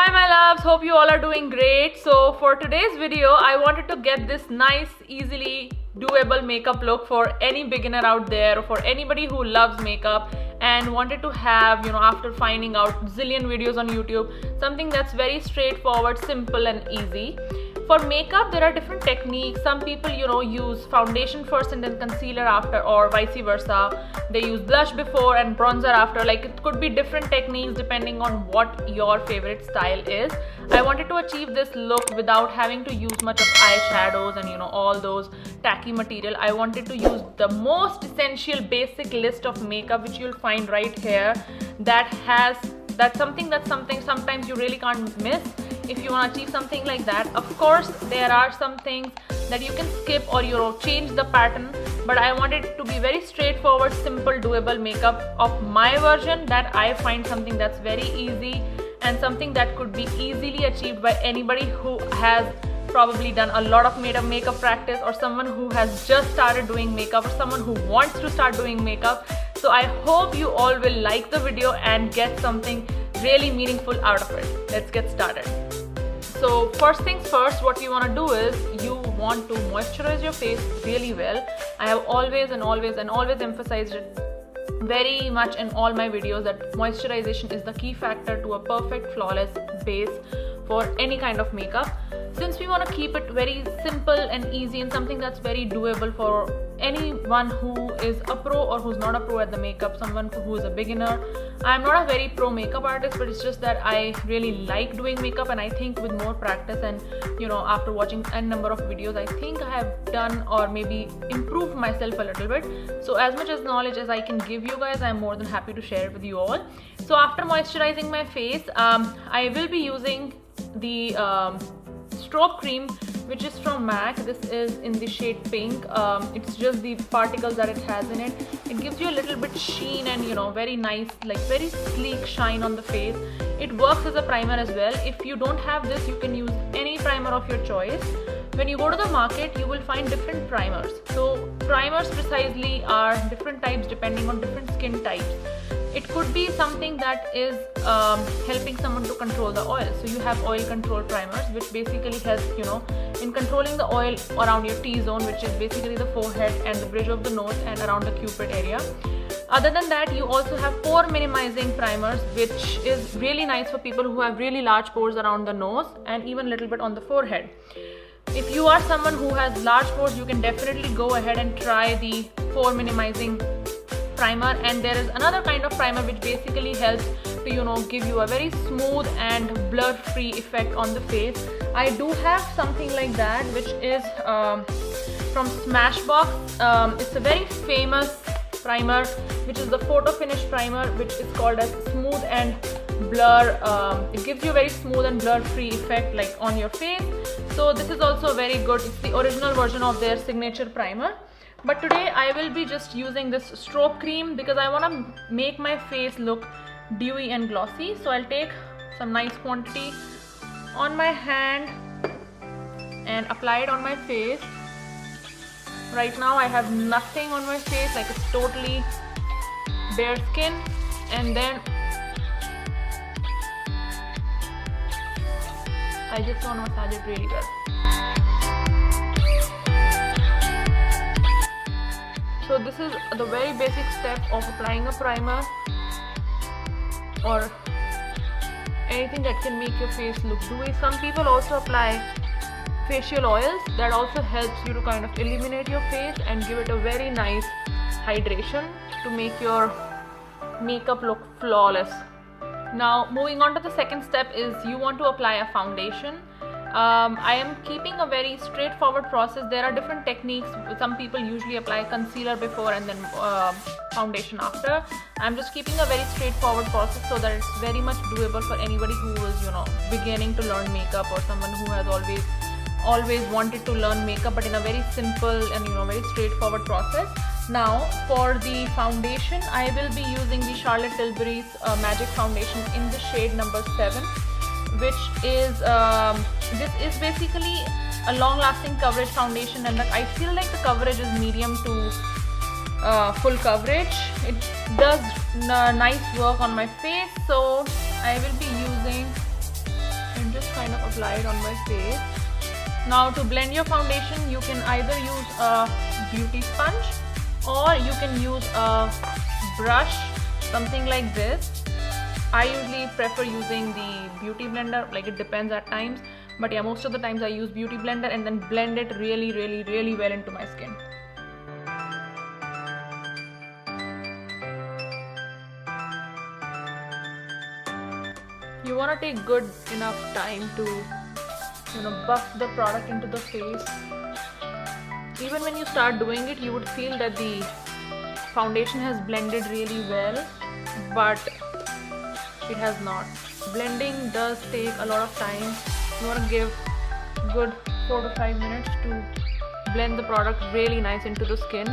Hi my loves, hope you all are doing great. So for today's video, I wanted to get this nice, easily doable makeup look for any beginner out there or for anybody who loves makeup and wanted to have, after finding out zillion videos on YouTube, something that's very straightforward, simple and easy. For makeup, there are different techniques. Some people, use foundation first and then concealer after, or vice versa. They use blush before and bronzer after. Like, it could be different techniques depending on what your favorite style is. I wanted to achieve this look without having to use much of eyeshadows and all those tacky material. I wanted to use the most essential basic list of makeup which you'll find right here, that's something sometimes you really can't miss if you want to achieve something like that. Of course, there are some things that you can skip or change the pattern, but I wanted it to be very straightforward, simple, doable makeup of my version that I find something that's very easy and something that could be easily achieved by anybody who has probably done a lot of makeup practice, or someone who has just started doing makeup, or someone who wants to start doing makeup. So I hope you all will like the video and get something really meaningful out of it. Let's get started. So first things first, what you want to do is you want to moisturize your face really well. I have always emphasized it very much in all my videos that moisturization is the key factor to a perfect, flawless base for any kind of makeup. Since we want to keep it very simple and easy and something that's very doable for anyone who is a pro or who's not a pro at the makeup, someone who is a beginner. I'm not a very pro makeup artist, but it's just that I really like doing makeup, and I think with more practice and after watching a number of videos, I think I have done or maybe improved myself a little bit. So as much as knowledge as I can give you guys, I'm more than happy to share it with you all. So after moisturizing my face, I will be using the strobe cream, which is from MAC. This is in the shade pink. It's just the particles that it has in it. It gives you a little bit sheen and very nice, like very sleek shine on the face. It works as a primer as well. If you don't have this, you can use any primer of your choice. When you go to the market, you will find different primers. So primers precisely are different types depending on different skin types. It could be something that is helping someone to control the oil. So you have oil control primers, which basically helps in controlling the oil around your T-zone, which is basically the forehead and the bridge of the nose and around the cupid area. Other than that, you also have pore minimizing primers, which is really nice for people who have really large pores around the nose and even a little bit on the forehead. If you are someone who has large pores, you can definitely go ahead and try the pore minimizing primer. And there is another kind of primer which basically helps to give you a very smooth and blur free effect on the face. I do have something like that, which is from Smashbox. It's a very famous primer, which is the photo finish primer, which is called as smooth and blur. It gives you a very smooth and blur free effect like on your face. So this is also very good. It's the original version of their signature primer. But today I will be just using this strobe cream because I want to make my face look dewy and glossy. So I'll take some nice quantity on my hand and apply it on my face. Right now I have nothing on my face, like it's totally bare skin, and then I just want to massage it really well. So this is the very basic step of applying a primer or anything that can make your face look dewy. Some people also apply facial oils. That also helps you to kind of illuminate your face and give it a very nice hydration to make your makeup look flawless. Now moving on to the second step is you want to apply a foundation. I am keeping a very straightforward process. There are different techniques. Some people usually apply concealer before and then foundation after. I'm just keeping a very straightforward process so that it's very much doable for anybody who is beginning to learn makeup, or someone who has always wanted to learn makeup, but in a very simple and very straightforward process. Now for the foundation, I will be using the Charlotte Tilbury's Magic Foundation in the shade number 7, which is this is basically a long-lasting coverage foundation, and I feel like the coverage is medium to full coverage. It does nice work on my face, so I will be using applied on my face. Now to blend your foundation, you can either use a beauty sponge or you can use a brush, something like this. I usually prefer using the beauty blender, like it depends at times, but yeah, most of the times I use beauty blender and then blend it really well into my skin. You want to take good enough time to buff the product into the face. Even when you start doing it, you would feel that the foundation has blended really well, but it has not. Blending does take a lot of time. You want to give good 4 to 5 minutes to blend the product really nice into the skin.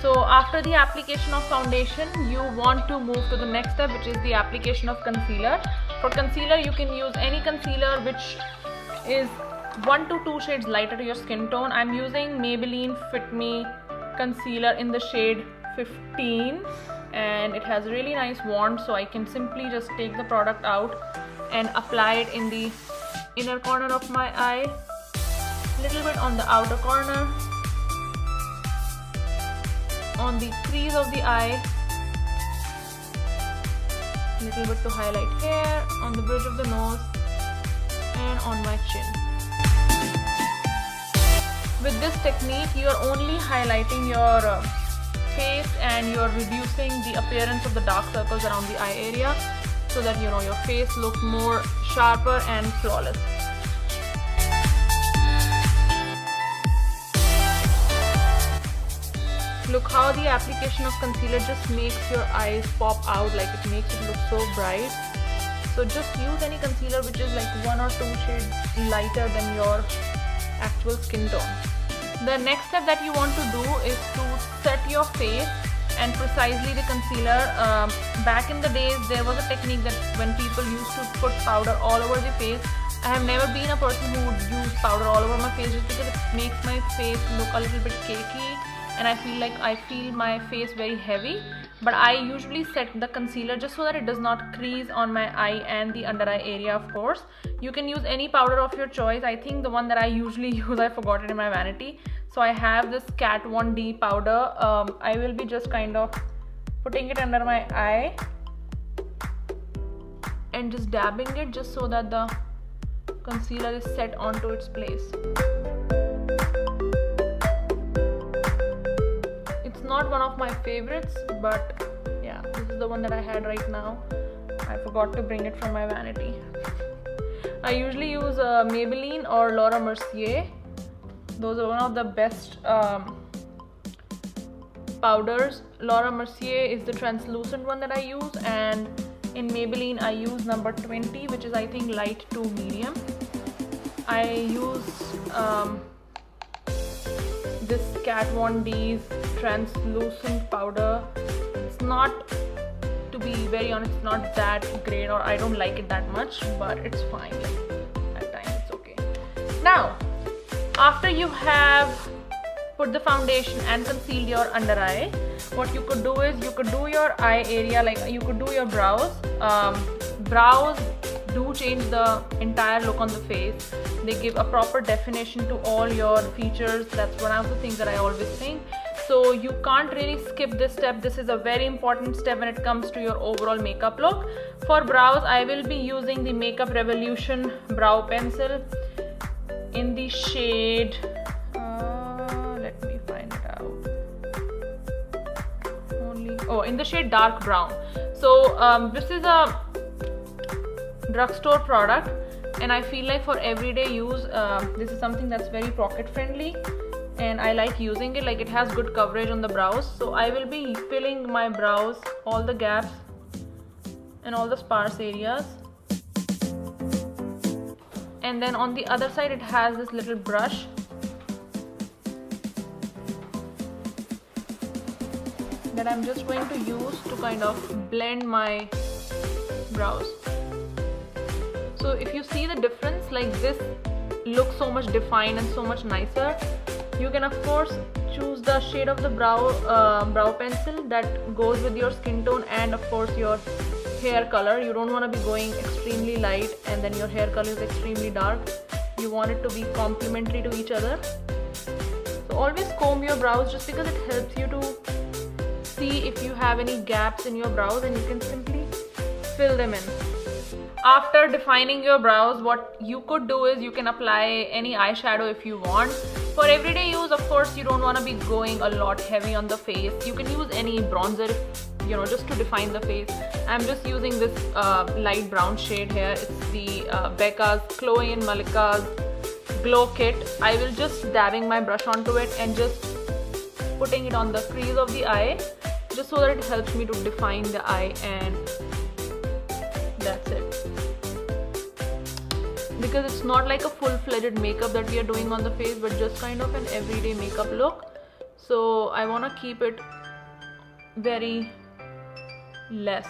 So after the application of foundation, you want to move to the next step, which is the application of concealer. For concealer, you can use any concealer which is 1 to 2 shades lighter to your skin tone. I'm using Maybelline Fit Me concealer in the shade 15, and it has a really nice wand, so I can simply just take the product out and apply it in the inner corner of my eye, a little bit on the outer corner, on the crease of the eye, a little bit to highlight here, on the bridge of the nose, and on my chin. With this technique, you are only highlighting your face and you are reducing the appearance of the dark circles around the eye area, so that your face looks more sharper and flawless. Look how the application of concealer just makes your eyes pop out, like it makes it look so bright. So just use any concealer which is like 1 or 2 shades lighter than your actual skin tone. The next step that you want to do is to set your face and precisely the concealer. Back in the days, there was a technique that when people used to put powder all over the face. I have never been a person who would use powder all over my face, just because it makes my face look a little bit cakey and I feel my face very heavy. But I usually set the concealer just so that it does not crease on my eye and the under eye area, of course. You can use any powder of your choice. I think the one that I usually use, I forgot it in my vanity. So I have this Kat 1D powder. I will be just kind of putting it under my eye and just dabbing it just so that the concealer is set onto its place. It's not one of my favorites, but yeah, this is the one that I had right now. I forgot to bring it from my vanity. I usually use Maybelline or Laura Mercier. Those are one of the best powders. Laura Mercier is the translucent one that I use, and in Maybelline I use number 20, which is I think light to medium. I use this Kat Von D's translucent powder. It's not, to be very honest, it's not that great, or I don't like it that much, but it's fine. At times it's okay. Now, after you have put the foundation and concealed your under eye, what you could do is you could do your eye area, like you could do your brows. Brows do change the entire look on the face. They give a proper definition to all your features. That's one of the things that I always think. So you can't really skip this step. This is a very important step when it comes to your overall makeup look. For brows, I will be using the Makeup Revolution brow pencil in the shade, let me find it out, in the shade dark brown. So this is a drugstore product, and I feel like for everyday use, this is something that's very pocket friendly, and I like using it. Like, it has good coverage on the brows. So I will be filling my brows, all the gaps and all the sparse areas. And then on the other side, it has this little brush that I'm just going to use to kind of blend my brows. So if you see the difference, like, this looks so much defined and so much nicer. You can of course choose the shade of the brow pencil that goes with your skin tone and of course your hair color. You don't want to be going extremely light and then your hair color is extremely dark. You want it to be complementary to each other. So always comb your brows, just because it helps you to see if you have any gaps in your brows, and you can simply fill them in. After defining your brows, what you could do is you can apply any eyeshadow if you want. For everyday use, of course, you don't want to be going a lot heavy on the face. You can use any bronzer, just to define the face. I'm just using this light brown shade here. It's the Becca's Chloe and Malika's Glow Kit. I will just dabbing my brush onto it and just putting it on the crease of the eye, just so that it helps me to define the eye, and that's it. Because it's not like a full-fledged makeup that we are doing on the face, but just kind of an everyday makeup look. So I want to keep it very less,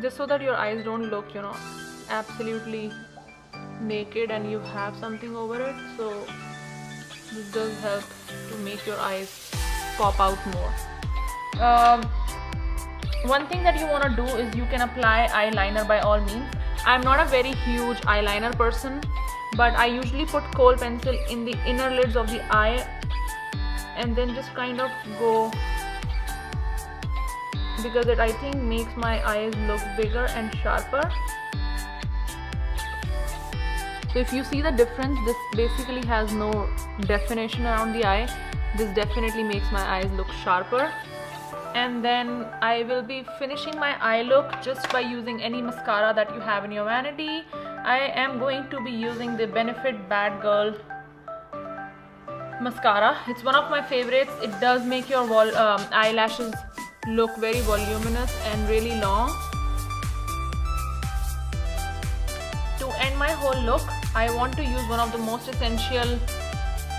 just so that your eyes don't look, absolutely naked and you have something over it. So this does help to make your eyes pop out more. One thing that you want to do is you can apply eyeliner by all means. I'm not a very huge eyeliner person, but I usually put kohl pencil in the inner lids of the eye and then just kind of go, because it, I think, makes my eyes look bigger and sharper. So if you see the difference, this basically has no definition around the eye. This definitely makes my eyes look sharper. And then I will be finishing my eye look just by using any mascara that you have in your vanity. I am going to be using the Benefit Bad Girl mascara. It's one of my favorites. It does make your eyelashes look very voluminous and really long. To end my whole look, I want to use one of the most essential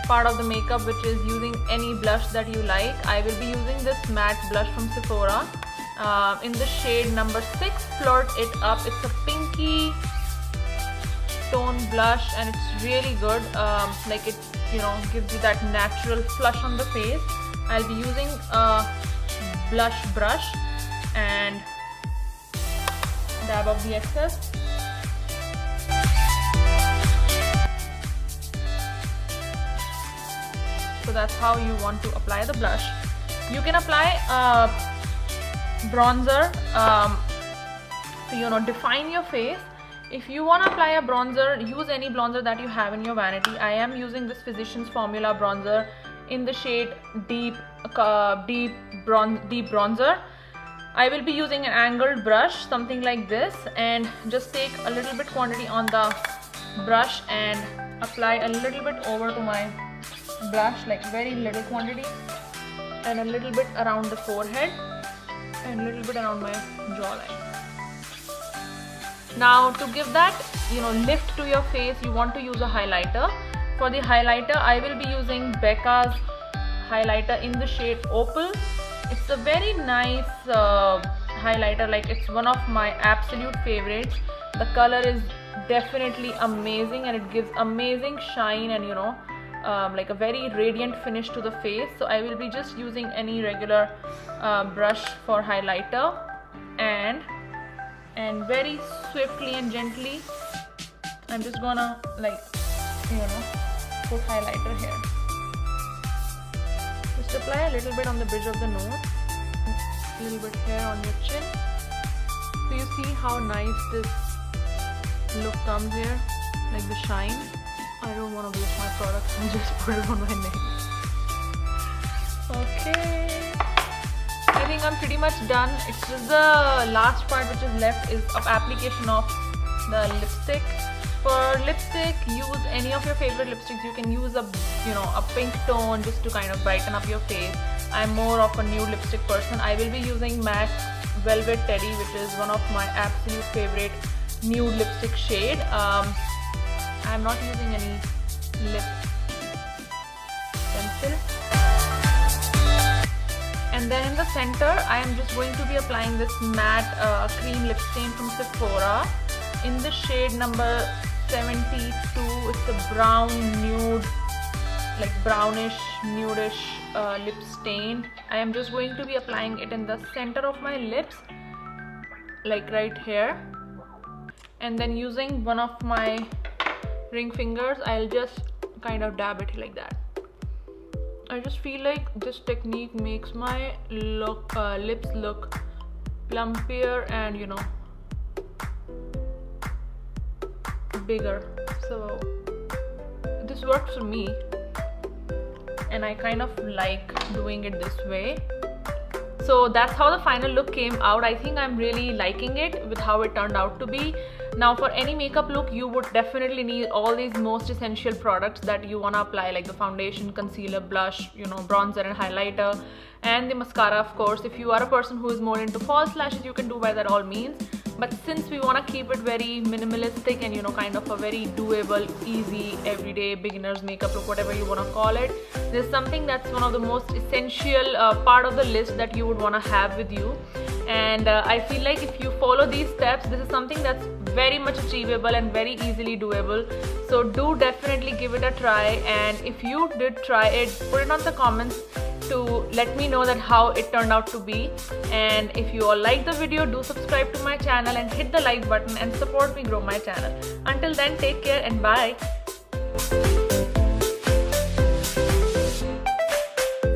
part of the makeup, which is using any blush that you like. I will be using this matte blush from Sephora in the shade number 6, Flirt It Up. It's a pinky tone blush and it's really good. Like it gives you that natural flush on the face. I'll be using a blush brush and dab off the excess. So that's how you want to apply the blush. You can apply bronzer to define your face. If you want to apply a bronzer, use any bronzer that you have in your vanity. I am using this Physicians Formula bronzer in the shade deep bronzer. I will be using an angled brush, something like this, and just take a little bit quantity on the brush and apply a little bit over to my blush, like very little quantity, and a little bit around the forehead and a little bit around my jawline. Now to give that lift to your face, you want to use a highlighter. For the highlighter, I will be using Becca's highlighter in the shade Opal. It's a very nice highlighter, like it's one of my absolute favorites. The color is definitely amazing and it gives amazing shine and like a very radiant finish to the face. So I will be just using any regular brush for highlighter, and very swiftly and gently I'm just gonna put highlighter here. Just apply a little bit on the bridge of the nose, a little bit here on your chin. So you see how nice this look comes here, like the shine. I don't want to waste my product, I just put it on my neck. Okay, I think I'm pretty much done. It's just the last part which is left is of application of the lipstick. For lipstick, use any of your favorite lipsticks. You can use a pink tone just to kind of brighten up your face. I'm more of a nude lipstick person. I will be using MAC Velvet Teddy, which is one of my absolute favorite nude lipstick shade. I'm not using any lip pencil. And then in the center, I am just going to be applying this matte cream lip stain from Sephora in the shade number 72. It's a brown nude like brownish nudish lip stain. I am just going to be applying it in the center of my lips, like right here, and then using one of my ring fingers I'll just kind of dab it like that. I just feel like this technique makes my lips look plumpier and, you know, bigger. So this works for me and I kind of like doing it this way. So that's how the final look came out. I think I'm really liking it with how it turned out to be. Now for any makeup look, you would definitely need all these most essential products that you want to apply, like the foundation, concealer, blush, you know, bronzer and highlighter, and the mascara, of course. If you are a person who is more into false lashes, you can do by that all means. But since we want to keep it very minimalistic and, you know, kind of a very doable, easy, everyday beginner's makeup look, whatever you want to call it, there's something that's one of the most essential part of the list that you would want to have with you. And I feel like if you follow these steps, this is something that's very much achievable and very easily doable. So do definitely give it a try, and if you did try it, put it on the comments to let me know that how it turned out to be. And if you all like the video, do subscribe to my channel and hit the like button and support me grow my channel. Until then, take care and bye.